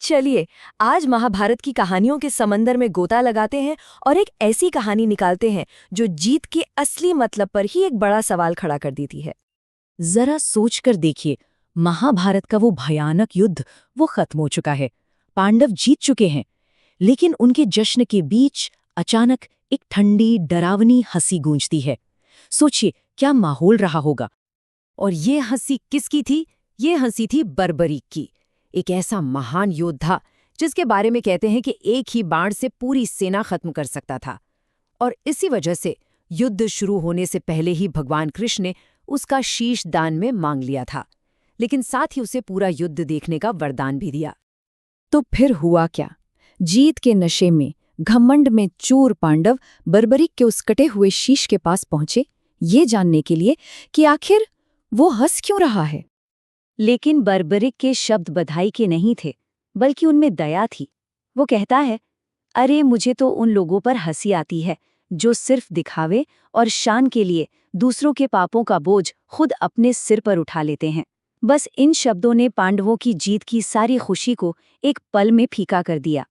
चलिए, आज महाभारत की कहानियों के समंदर में गोता लगाते हैं और एक ऐसी कहानी निकालते हैं जो जीत के असली मतलब पर ही एक बड़ा सवाल खड़ा कर देती है। जरा सोचकर देखिए, महाभारत का वो भयानक युद्ध वो खत्म हो चुका है। पांडव जीत चुके हैं, लेकिन उनके जश्न के बीच अचानक एक ठंडी डरावनी हंसी गूंजती है। सोचिए क्या माहौल रहा होगा। और ये हंसी किसकी थी? ये हंसी थी बर्बरीक की, एक ऐसा महान योद्धा जिसके बारे में कहते हैं कि एक ही बाण से पूरी सेना खत्म कर सकता था। और इसी वजह से युद्ध शुरू होने से पहले ही भगवान कृष्ण ने उसका शीश दान में मांग लिया था, लेकिन साथ ही उसे पूरा युद्ध देखने का वरदान भी दिया। तो फिर हुआ क्या? जीत के नशे में, घमंड में चूर पांडव बर्बरीक के उस कटे हुए शीश के पास पहुंचे, ये जानने के लिए कि आखिर वो हंस क्यों रहा है। लेकिन बर्बरीक के शब्द बधाई के नहीं थे, बल्कि उनमें दया थी। वो कहता है, अरे मुझे तो उन लोगों पर हंसी आती है जो सिर्फ दिखावे और शान के लिए दूसरों के पापों का बोझ खुद अपने सिर पर उठा लेते हैं। बस इन शब्दों ने पांडवों की जीत की सारी खुशी को एक पल में फीका कर दिया।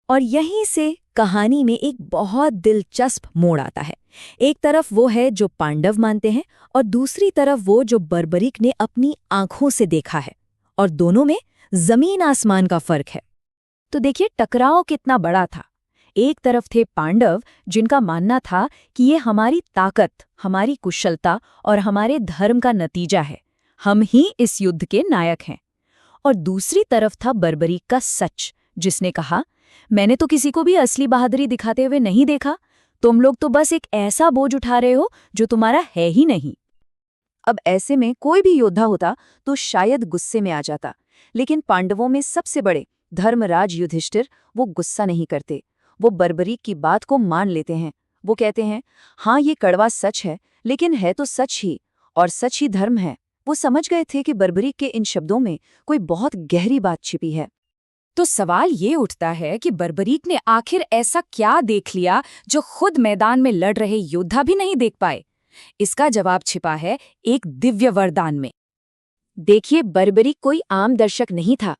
और यहीं से कहानी में एक बहुत दिलचस्प मोड़ आता है। एक तरफ वो है जो पांडव मानते हैं और दूसरी तरफ वो जो बर्बरीक ने अपनी आंखों से देखा है, और दोनों में जमीन आसमान का फर्क है। तो देखिए टकराव कितना बड़ा था। एक तरफ थे पांडव जिनका मानना था कि ये हमारी ताकत, हमारी कुशलता और हमारे धर्म का नतीजा है, हम ही इस युद्ध के नायक हैं। और दूसरी तरफ था बर्बरीक का सच, जिसने कहा, मैंने तो किसी को भी असली बहादुरी दिखाते हुए नहीं देखा, तुम लोग तो बस एक ऐसा बोझ उठा रहे हो जो तुम्हारा है ही नहीं। अब ऐसे में कोई भी योद्धा होता तो शायद गुस्से में आ जाता, लेकिन पांडवों में सबसे बड़े धर्मराज युधिष्ठिर वो गुस्सा नहीं करते। वो बर्बरीक की बात को मान लेते हैं। वो कहते हैं, हाँ ये कड़वा सच है, लेकिन है तो सच ही, और सच ही धर्म है। वो समझ गए थे कि बर्बरीक के इन शब्दों में कोई बहुत गहरी बात छिपी है। तो सवाल ये उठता है कि बर्बरीक ने आखिर ऐसा क्या देख लिया जो खुद मैदान में लड़ रहे योद्धा भी नहीं देख पाए। इसका जवाब छिपा है एक दिव्य वरदान में। देखिए, बर्बरीक कोई आम दर्शक नहीं था।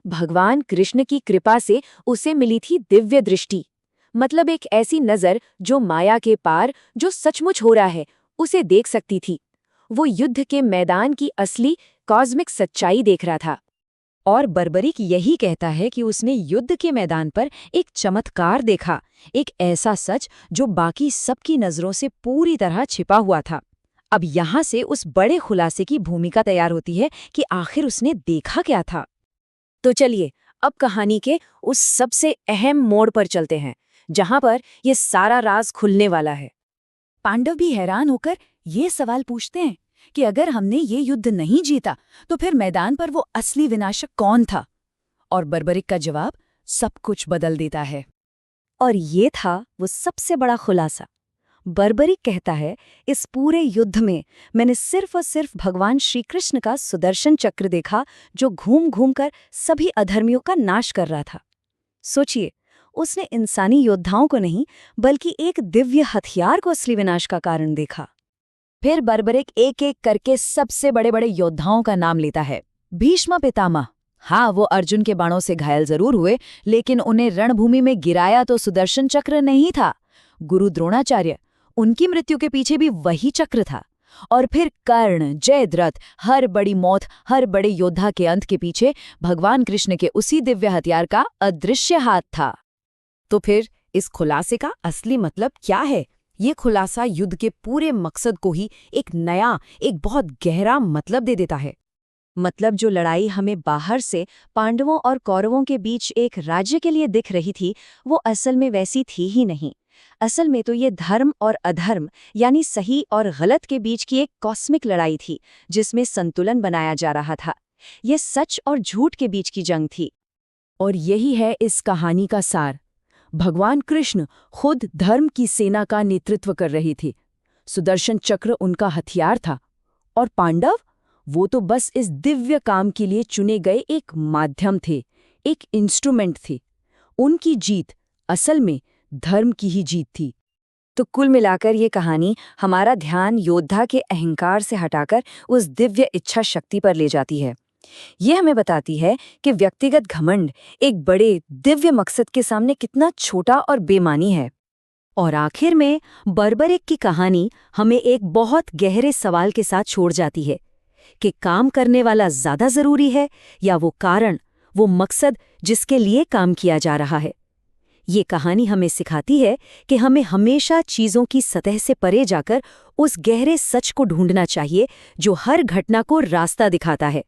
भगवान कृष्ण की कृपा से उसे मिली थी दिव्य दृष्टि, मतलब एक ऐसी नजर जो माया के पार, जो सचमुच हो रहा है, उसे देख सकती थी। वो युद्ध के मैदान की असली कॉस्मिक सच्चाई देख रहा था। और बर्बरीक यही कहता है कि उसने युद्ध के मैदान पर एक चमत्कार देखा, एक ऐसा सच जो बाकी सबकी नजरों से पूरी तरह छिपा हुआ था। अब यहाँ से उस बड़े खुलासे की भूमिका तैयार होती है कि आखिर उसने देखा क्या था। तो चलिए अब कहानी के उस सबसे अहम मोड़ पर चलते हैं, जहां पर ये सारा राज खुलने वाला है। पांडव भी हैरान होकर ये सवाल पूछते हैं कि अगर हमने ये युद्ध नहीं जीता तो फिर मैदान पर वो असली विनाशक कौन था? और बर्बरीक का जवाब सब कुछ बदल देता है। और ये था वो सबसे बड़ा खुलासा। बर्बरीक कहता है, इस पूरे युद्ध में मैंने सिर्फ और सिर्फ भगवान श्री कृष्ण का सुदर्शन चक्र देखा, जो घूम घूम कर सभी अधर्मियों का नाश कर रहा था। सोचिए, उसने इंसानी योद्धाओं को नहीं, बल्कि एक दिव्य हथियार को असली विनाश का कारण देखा। फिर बर्बरीक एक एक करके सबसे बड़े बड़े योद्धाओं का नाम लेता है। भीष्म पितामह, हाँ वो अर्जुन के बाणों से घायल जरूर हुए, लेकिन उन्हें रणभूमि में गिराया तो सुदर्शन चक्र नहीं था। गुरु द्रोणाचार्य, उनकी मृत्यु के पीछे भी वही चक्र था। और फिर कर्ण, जयद्रथ, हर बड़ी मौत, हर बड़े योद्धा के अंत के पीछे भगवान कृष्ण के उसी दिव्य हथियार का अदृश्य हाथ था। तो फिर इस खुलासे का असली मतलब क्या है? ये खुलासा युद्ध के पूरे मकसद को ही एक नया, एक बहुत गहरा मतलब दे देता है। मतलब जो लड़ाई हमें बाहर से पांडवों और कौरवों के बीच एक राज्य के लिए दिख रही थी, वो असल में वैसी थी ही नहीं। असल में तो ये धर्म और अधर्म, यानी सही और गलत के बीच की एक कॉस्मिक लड़ाई थी, जिसमें संतुलन बनाया जा रहा था। ये सच और झूठ के बीच की जंग थी। और यही है इस कहानी का सार। भगवान कृष्ण खुद धर्म की सेना का नेतृत्व कर रही थी। सुदर्शन चक्र उनका हथियार था, और पांडव, वो तो बस इस दिव्य काम के लिए चुने गए एक माध्यम थे, एक इंस्ट्रूमेंट थे। उनकी जीत असल में धर्म की ही जीत थी। तो कुल मिलाकर ये कहानी हमारा ध्यान योद्धा के अहंकार से हटाकर उस दिव्य इच्छा शक्ति पर ले जाती है। ये हमें बताती है कि व्यक्तिगत घमंड एक बड़े दिव्य मकसद के सामने कितना छोटा और बेमानी है। और आखिर में बर्बरिक की कहानी हमें एक बहुत गहरे सवाल के साथ छोड़ जाती है कि काम करने वाला ज्यादा जरूरी है या वो कारण, वो मकसद जिसके लिए काम किया जा रहा है। ये कहानी हमें सिखाती है कि हमें हमेशा चीजों की सतह से परे जाकर उस गहरे सच को ढूंढना चाहिए जो हर घटना को रास्ता दिखाता है।